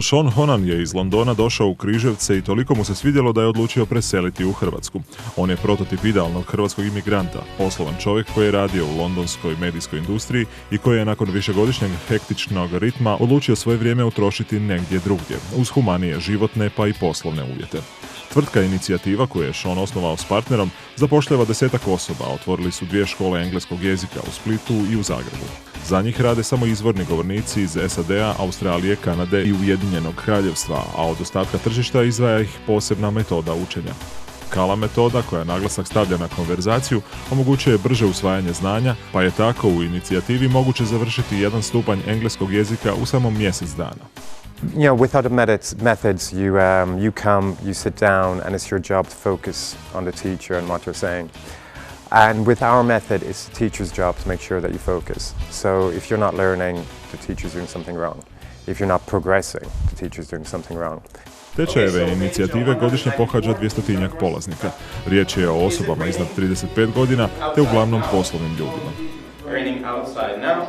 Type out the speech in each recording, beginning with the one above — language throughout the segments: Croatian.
Sean Honan je iz Londona došao u Križevce i toliko mu se svidjelo da je odlučio preseliti u Hrvatsku. On je prototip idealnog hrvatskog imigranta, poslovan čovjek koji je radio u londonskoj medijskoj industriji i koji je nakon višegodišnjeg hektičnog ritma odlučio svoje vrijeme utrošiti negdje drugdje, uz humanije životne pa i poslovne uvjete. Tvrtka Inicijativa, koju je Sean osnovao s partnerom, zapošljava 10 osoba, a otvorili su 2 škole engleskog jezika u Splitu i u Zagrebu. Za njih rade samo izvorni govornici iz SAD-a, Australije, Kanade i Ujedinjenog kraljevstva, a od ostatka tržišta izdvaja ih posebna metoda učenja. Kala metoda, koja naglasak stavlja na konverzaciju, omogućuje brže usvajanje znanja, pa je tako u Inicijativi moguće završiti 1 stupanj engleskog jezika u samo mjesec dana. You know, with other methods, you come, you sit down, and it's your job to focus on the teacher and what you're saying. And with our method, it's the teacher's job to make sure that you focus. So if you're not learning, the teacher's doing something wrong. If you're not progressing, the teacher's doing something wrong. Tečajeve Inicijative godišnje pohađa 200-tinjak polaznika. Riječ je o osobama iznad 35 godina, te uglavnom poslovnim ljudima. Raining outside now.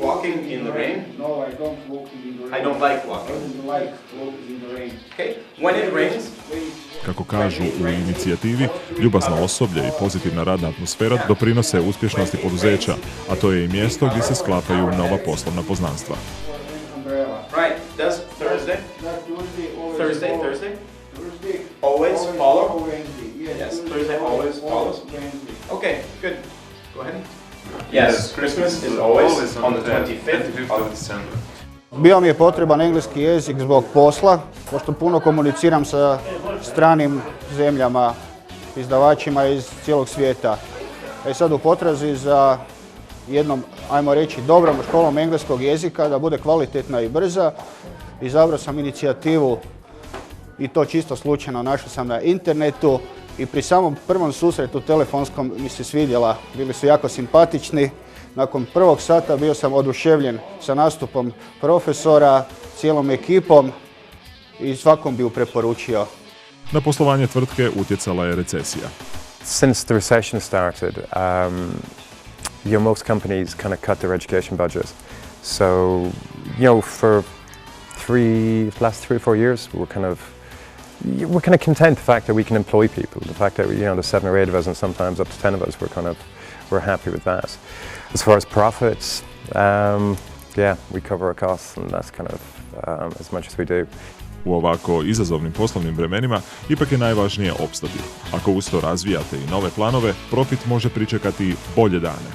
Walking in the rain. No, I don't walk in the rain. I don't like walking. I don't like walking in the rain. Okay. When it rains, Kako kažu u Inicijativi, ljubazno osoblje i pozitivna radna atmosfera doprinose uspješnosti poduzeća, a to je i mjesto gdje se sklapaju nova poslovna poznanstva. Umbrella. right? Does Thursday? That Tuesday always. Thursday. Thursday. Always follow? Wednesday. Yes, Tuesday Thursday always follows. Wednesday. Okay, good. Go ahead. Yes, Christmas is always on the 25th of December. Bio mi je potreban engleski jezik zbog posla, pošto puno komuniciram sa stranim zemljama, izdavačima iz cijelog svijeta. Sad u potrazi za jednom, ajmo reći, dobrom školom engleskog jezika, da bude kvalitetna i brza, izabrao sam Inicijativu i to čisto slučajno našao sam na internetu i pri samom prvom susretu telefonskom mi se svidjela, bili su jako simpatični. Nakon prvog sata bio sam oduševljen sa nastupom profesora, cijelom ekipom i svakom bi ju preporučio. Na poslovanje tvrtke utjecala je recesija. Since the recession started, most companies kind of cut their education budgets. So, for the last 3 or 4 years, we're kind of content the fact that we can employ people. The fact that there's 7 or 8 of us, and sometimes up to 10 of us, we're happy with that. As far as profits, we cover our costs, and that's kind of as much as we do. U ovako izazovnim poslovnim vremenima ipak je najvažnije opstati. Ako uz to razvijate i nove planove, profit može pričekati bolje dane.